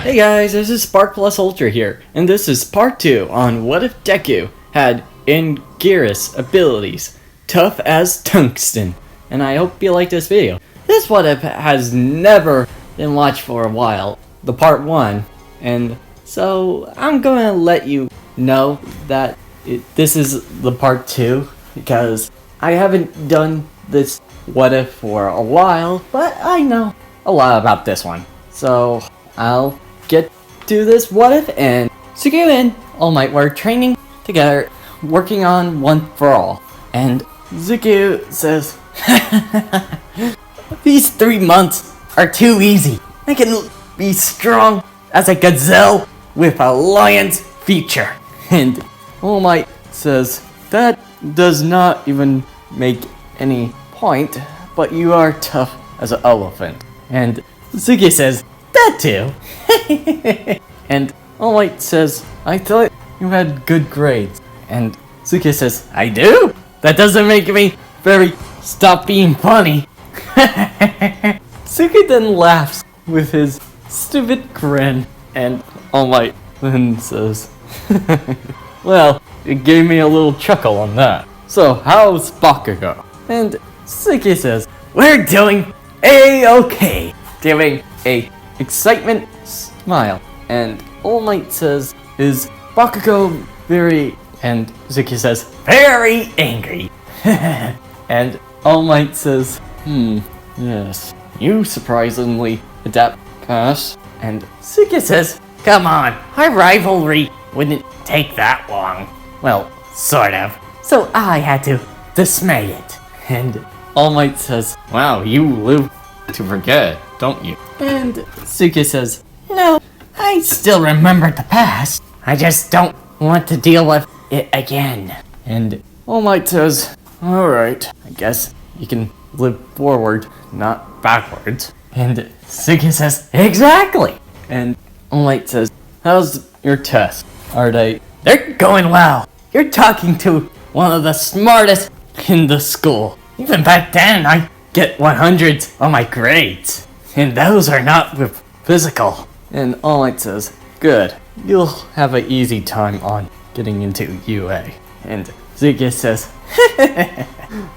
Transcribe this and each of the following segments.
Hey guys, this is Spark Plus Ultra here, and this is part 2 on what if Deku had Anguirus abilities, tough as tungsten. And I hope you like this video. This what if has never been watched for a while, the part 1, and so I'm gonna let you know that this is the part 2, because I haven't done this what if for a while, but I know a lot about this one. So I'll get to this what if, and Deku and All Might were training together, working on One for All. And Deku says, "These 3 months are too easy. I can be strong as a gazelle with a lion's future." And All Might says, "That does not even make any point, but you are tough as an elephant." And Deku says, "That too." And All Might says, "I thought you had good grades." And Deku says, "I do? That doesn't make me very stop being funny." Deku then laughs with his stupid grin, and All Might then says, "Well, it gave me a little chuckle on that. So how's Bakugo?" And Deku says, "We're doing A-okay," giving a excitement smile. And All Might says, "Is Bakugo very..." And Deku says, "Very angry." And All Might says, "Yes, you surprisingly adapt fast." And Deku says, "Come on, our rivalry wouldn't take that long. Well, sort of. So I had to dismay it." And All Might says, "Wow, you live to forget, don't you?" And Deku says, "No, I still remember the past. I just don't want to deal with it again." And All Might says, "Alright, I guess you can live forward, not backwards." And Deku says, "Exactly." And All Might says, "How's your tests? Are they..." "They're going well. You're talking to one of the smartest in the school. Even back then, I get 100s on my grades. And those are not with physical." And All Might says, "Good. You'll have an easy time on getting into UA." And Deku says,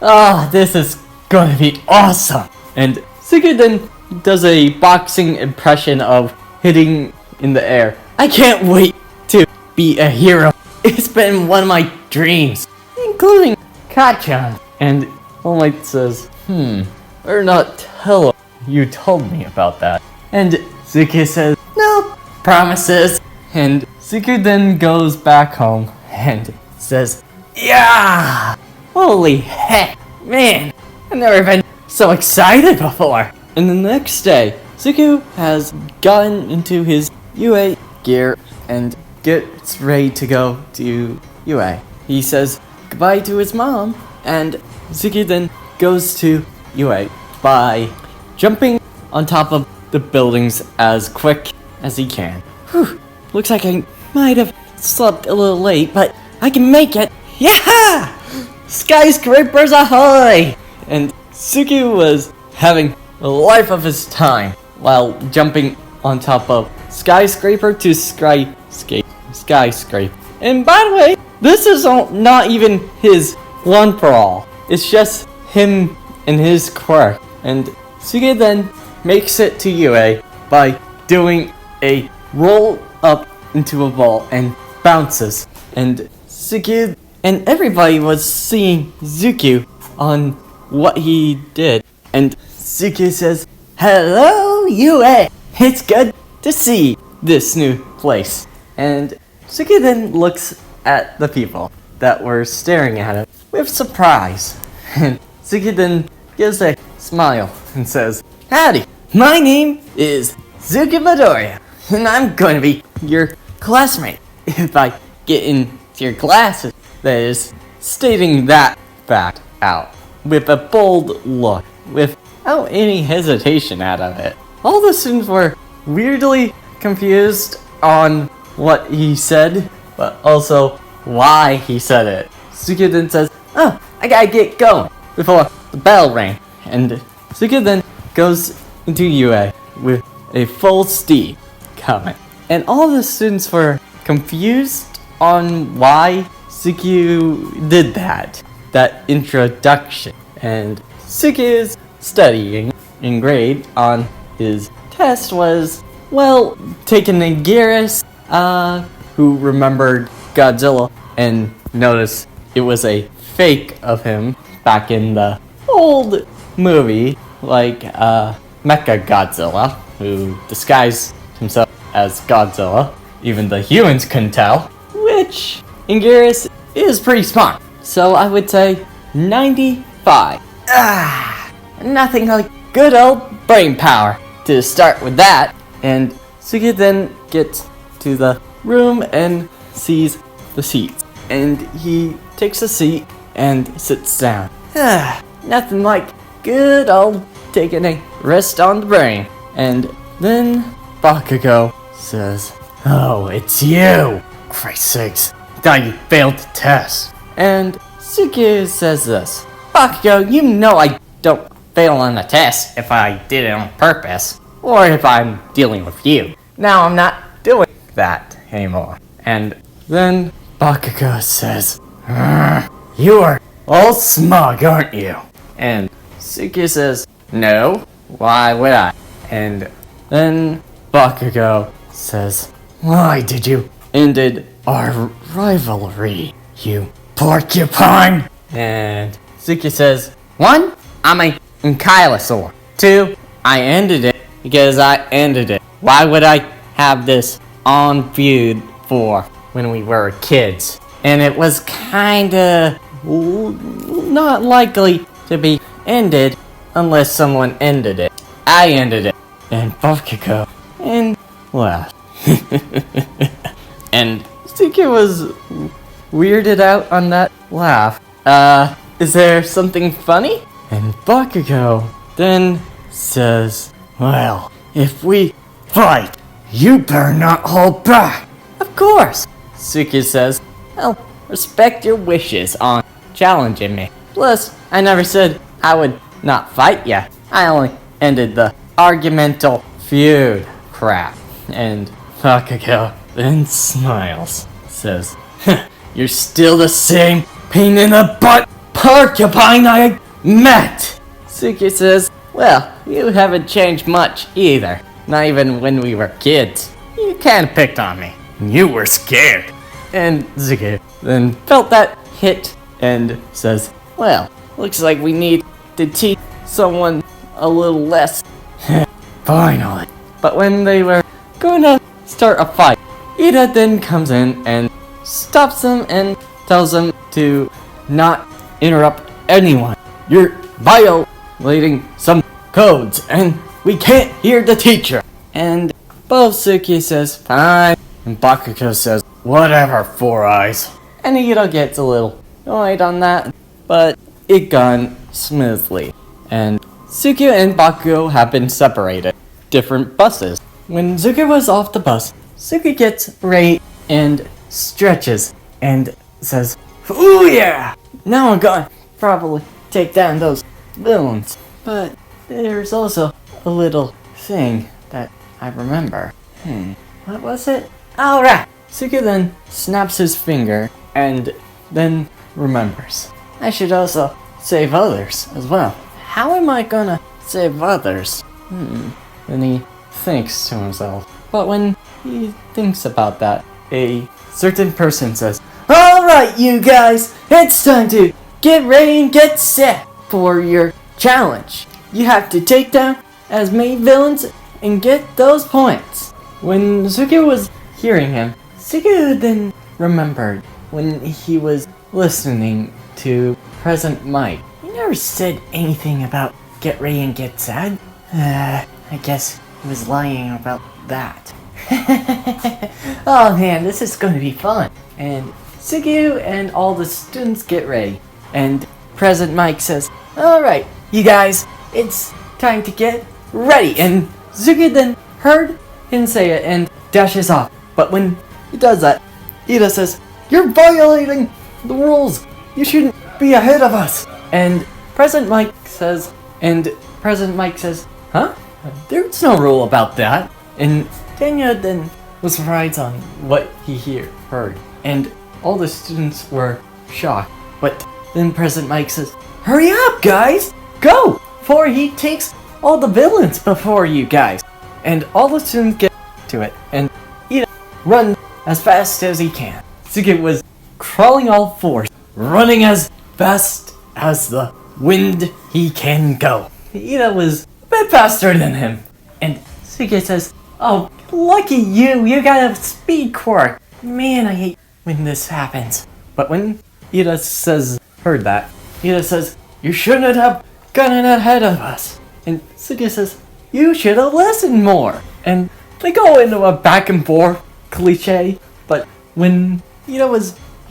"Oh, this is gonna be awesome." And Deku then does a boxing impression of hitting in the air. "I can't wait to be a hero. It's been one of my dreams, including Kachan." And All Might says, "Better not tell him you told me about that." And Deku says, "No promises." And Deku then goes back home and says, "Yeah! Holy heck, man! I've never been so excited before." And the next day, Deku has gotten into his UA gear and gets ready to go to UA. He says goodbye to his mom, and Deku then goes to UA by jumping on top of the buildings as quick as he can. Whew, looks like I might have slept a little late, but I can make it. Yeah! Skyscrapers ahoy! And Deku was having the life of his time while jumping on top of skyscraper to skyscraper. And by the way, this is not even his one for all. It's just him and his quirk. And Deku then makes it to UA by doing a roll up into a ball and bounces. And Deku and everybody was seeing Deku on what he did. And Deku says, "Hello, UA! It's good to see this new place." And Deku then looks at the people that were staring at him with surprise. And Deku then gives a smile and says, "Howdy, my name is Deku Midoriya, and I'm going to be your classmate if I get into your classes." That is, stating that fact out with a bold look, without any hesitation out of it. All the students were weirdly confused on what he said, but also why he said it. Deku then says, "Oh, I gotta get going before the bell rang." And Deku then goes into UA with a full steed coming. And all the students were confused on why Suki did that introduction. And Suki's studying in grade on his test was, well, taking Anguirus, who remembered Godzilla and noticed it was a fake of him back in the old movie, like Mecha Godzilla, who disguised himself as Godzilla. Even the humans couldn't tell, which Anguirus is pretty smart. So I would say 95. Nothing like good old brain power to start with that. And Suki then gets to the room and sees the seats. And he takes a seat and sits down. Nothing like good old taking a rest on the brain. And then Bakugo says, "Oh, it's you! Christ's sakes, I thought you failed the test." And Suki says this, "Bakugo, you know I don't fail on the test if I did it on purpose, or if I'm dealing with you. Now I'm not doing that anymore." And then Bakugo says, "You are all smug, aren't you?" And Suki says, "No, why would I?" And then Bakugo says, "Why did you ended our rivalry, you porcupine?" And Suki says, "1, I'm a Ankylosaur. 2, I ended it because I ended it. Why would I have this on feud for when we were kids? And it was kinda not likely to be ended unless someone ended it. I ended it." And Bakugo and laughed. And Suki was weirded out on that laugh. Is there something funny? And Bakugo then says, "Well, if we fight, you better not hold back." "Of course," Suki says. "I'll respect your wishes on challenging me. Plus, I never said I would not fight ya. I only ended the argumental feud crap." And Bakugo then smiles, says, "You're still the same pain in the butt porcupine I met." Suki says, "Well, you haven't changed much either. Not even when we were kids. You kinda picked on me. You were scared." And Suki then felt that hit and says, "Well, looks like we need to teach someone a little less." Finally. But when they were going to start a fight, Ida then comes in and stops them and tells them to not interrupt anyone. "You're violating some codes and we can't hear the teacher." And both Suki says, "Fine," and Bakugo says, "Whatever, Four Eyes." And Ida gets a little annoyed on that, but it gone smoothly. And Suki and Bakugo have been separated. Different buses. When Suki was off the bus, Suki gets ready and stretches and says, "Ooh yeah! Now I'm gonna probably take down those villains." But there's also a little thing that I remember. What was it? Alright! Suki then snaps his finger and then remembers. I should also save others as well. How am I gonna save others? Then he thinks to himself. But when he thinks about that, a certain person says, "Alright, you guys, it's time to get ready and get set for your challenge. You have to take down as many villains and get those points." When Suki was hearing him, Suki then remembered when he was listening to President Mike. He never said anything about get ready and get sad. I guess he was lying about that. Oh man, this is going to be fun. And Suki and all the students get ready. And President Mike says, "Alright, you guys, it's time to get ready." And Suki then heard him say it and dashes off. But when he does that, Ida says, "You're violating the rules. You shouldn't be ahead of us." And President Mike says, "Huh? There's no rule about that." And Tanya then was surprised on what he heard, and all the students were shocked. But then President Mike says, "Hurry up, guys! Go! Before he takes all the villains before you guys!" And all the students get to it, and Ida run as fast as he can. Suki was crawling all fours, running as fast as the wind he can go. Ida was a bit faster than him, and Suki says, "Oh, lucky you got a speed quirk. Man, I hate when this happens." But when Ida heard that, Ida says, "You shouldn't have gotten ahead of us." And Suki says, "You should have listened more." And they go into a back and forth cliche, but when he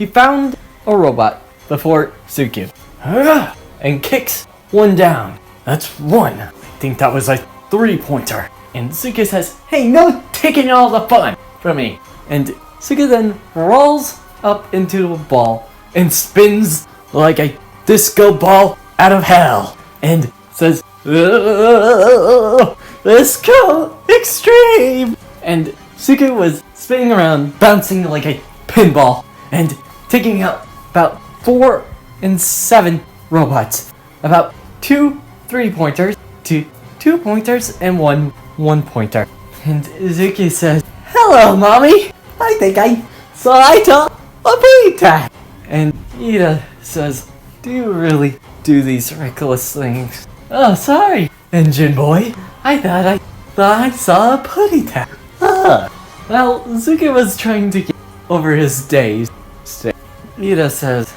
found a robot before Suki, and kicks one down. That's one. I think that was a 3-pointer. And Suki says, "Hey, no taking all the fun from me." And Suki then rolls up into a ball and spins like a disco ball out of hell and says, "Let's go extreme!" And Suki was spinning around, bouncing like a pinball, and taking out about 4 and 7 robots, about 2 3-pointers to 2 pointers and 1 1-pointer. And Suki says, "Hello, Mommy! I think I saw a booty tag." And Ida says, "Do you really do these reckless things?" "Oh, sorry, engine boy. I thought I saw a putty tag." Well, Suki was trying to get over his days. Ida says,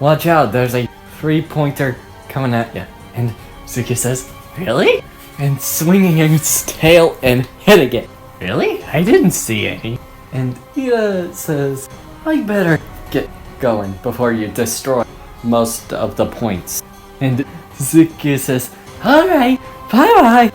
"Watch out, there's a 3-pointer coming at you." And Suki says, "Really?" And swinging its tail and hitting it. "Really? I didn't see any." And Ida says, "I better get going before you destroy most of the points." And Suki says, "Alright, bye-bye."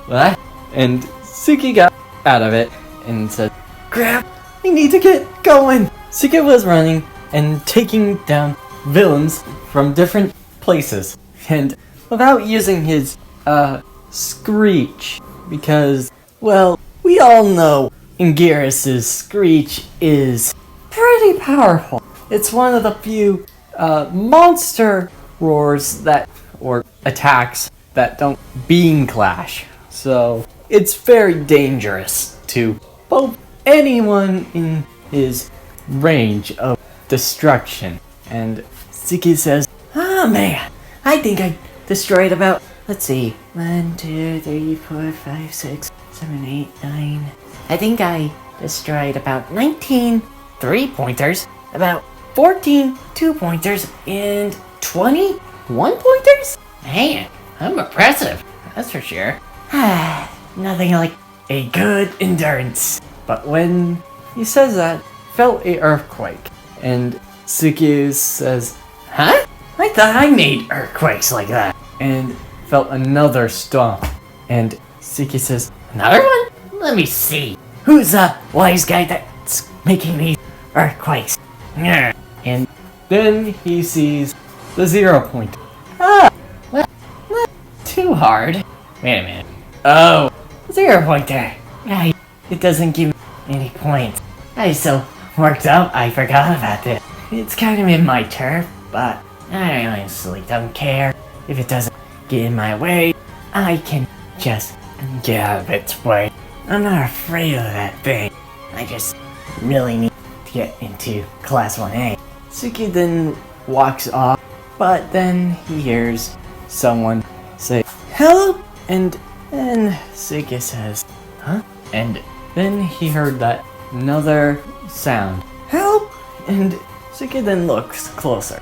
What? And Suki got out of it and said, "Crap, I need to get going." Suki was running and taking down villains from different places, and without using his screech, because, well, we all know Anguirus' screech is pretty powerful. It's one of the few monster roars or attacks that don't beam clash. So it's very dangerous to both anyone in his range of destruction. And Suki says, "Ah, man, I think I destroyed about, let's see, 1, 2, 3, 4, 5, 6, 7, 8, 9. I think I destroyed about 19 3-pointers, about 14 2-pointers, and 20 1-pointers? Man, I'm impressive, that's for sure." Nothing like a good endurance. But when he says that, felt a earthquake. And Suki says, "Huh? I thought I made earthquakes like that." And felt another stomp. And Suki says, "Another one? Let me see. Who's the wise guy that's making these earthquakes?" And then he sees the 0-pointer. Well, not too hard. Wait a minute. Oh, 0-pointer. It doesn't give me any points. I was so worked up, I forgot about it. It's kind of in my turf, but I honestly don't care. If it doesn't get in my way, I can just get out of its way. I'm not afraid of that thing. I just really need to get into Class 1A. Suki then walks off, but then he hears someone say, "Hello?" And then Suki says, "Huh?" And then he heard that another sound, "Help!" And Suki then looks closer.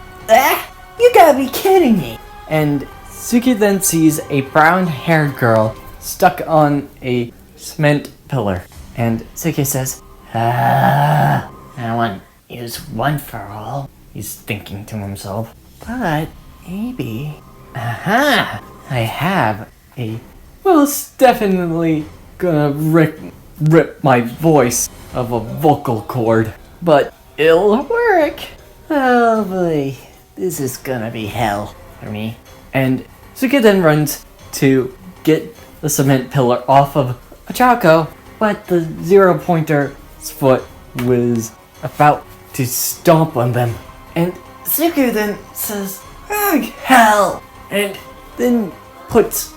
You gotta be kidding me!" And Suki then sees a brown-haired girl stuck on a cement pillar. And Suki says, I want to use one for all. He's thinking to himself. But maybe... I have a... Well, it's definitely gonna rip my voice of a vocal cord. But it'll work. Oh boy, this is gonna be hell for me. And Suki then runs to get the cement pillar off of Achako, but the zero pointer's foot was about to stomp on them. And Deku then says, "Ugh, hell!" and then puts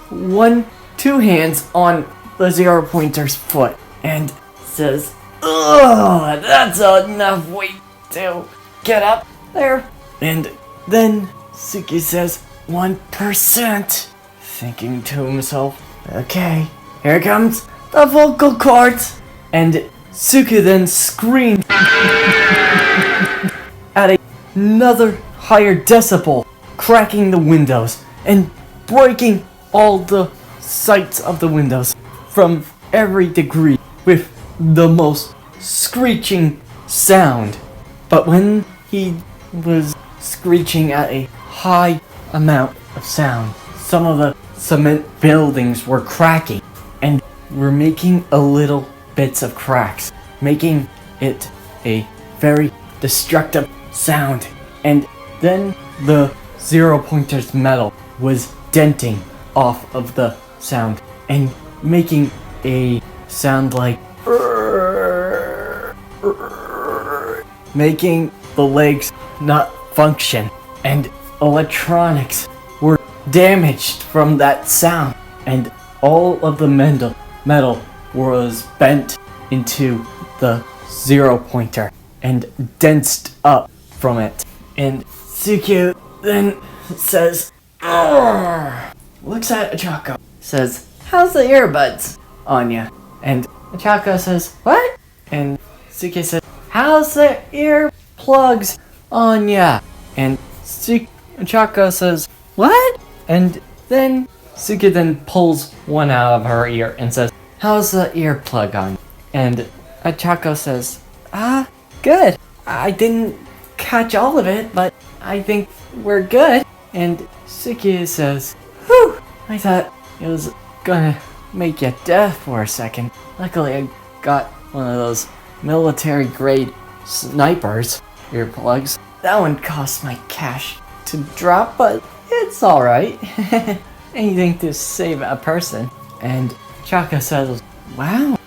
two hands on the zero pointer's foot and says, "Ugh, that's enough weight to get up there." And then Suki says, 1%, thinking to himself, "Okay, here comes the vocal cords." And Suki then screamed at another higher decibel, cracking the windows and breaking all the sights of the windows from every degree with the most screeching sound. But when he was screeching at a high amount of sound, some of the cement buildings were cracking and were making a little bits of cracks, making it a very destructive sound. And then the zero pointer's metal was denting off of the sound and making a sound like making the legs not function, and electronics were damaged from that sound, and all of the metal was bent into the zero pointer and densed up from it. And Suki then says, "Argh!" Looks at Ochako, says, "How's the earbuds, Anya?" And Ochako says, "What?" And Suki says, "How's the earplugs, Anya?" And Ochako says, "What?" And then Suki then pulls one out of her ear and says, "How's the earplug on?" And Ochako says, "Good. I didn't catch all of it, but I think we're good." And Suki says, "Whew, I thought it was gonna make you deaf for a second. Luckily I got one of those military grade snipers earplugs. That one cost my cash to drop, but it's alright. Anything to save a person." And Chaka says, "Wow,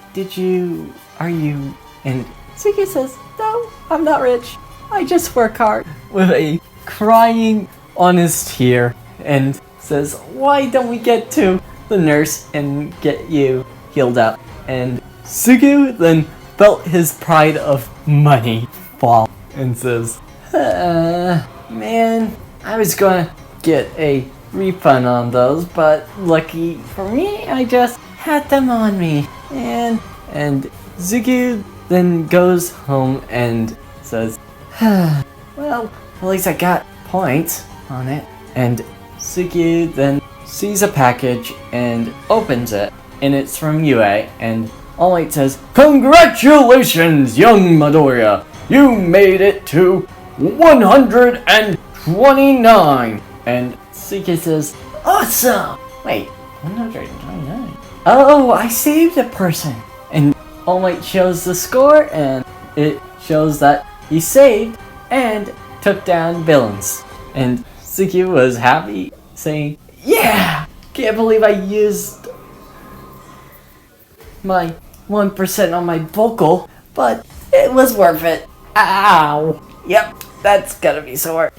are you?" And Suki says, "No, I'm not rich. I just work hard." With a crying honest tear, and says, "Why don't we get to the nurse and get you healed up?" And Suki then felt his pride of money fall and says, "Man, I was gonna get a refund on those, but lucky for me, I just had them on me." And Suki then goes home and says, "Well, at least I got points on it." And Suki then sees a package and opens it, and it's from UA, and All Might says, "Congratulations, young Midoriya! You made it to 129! And Suki says, "Awesome! Wait, 129? Oh, I saved a person!" And All Might shows the score, and it shows that he saved and took down villains. And Suki was happy, saying, "Yeah! Can't believe I used my 1% on my vocal, but it was worth it. Ow! Yep, that's gonna be sore."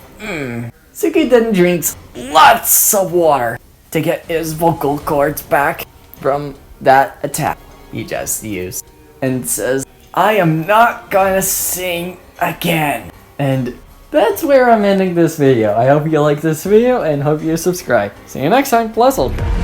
Suki then drinks lots of water to get his vocal cords back from that attack he just used, and says, "I am not gonna sing again." And that's where I'm ending this video. I hope you like this video and hope you subscribe. See you next time. Plus Ultra.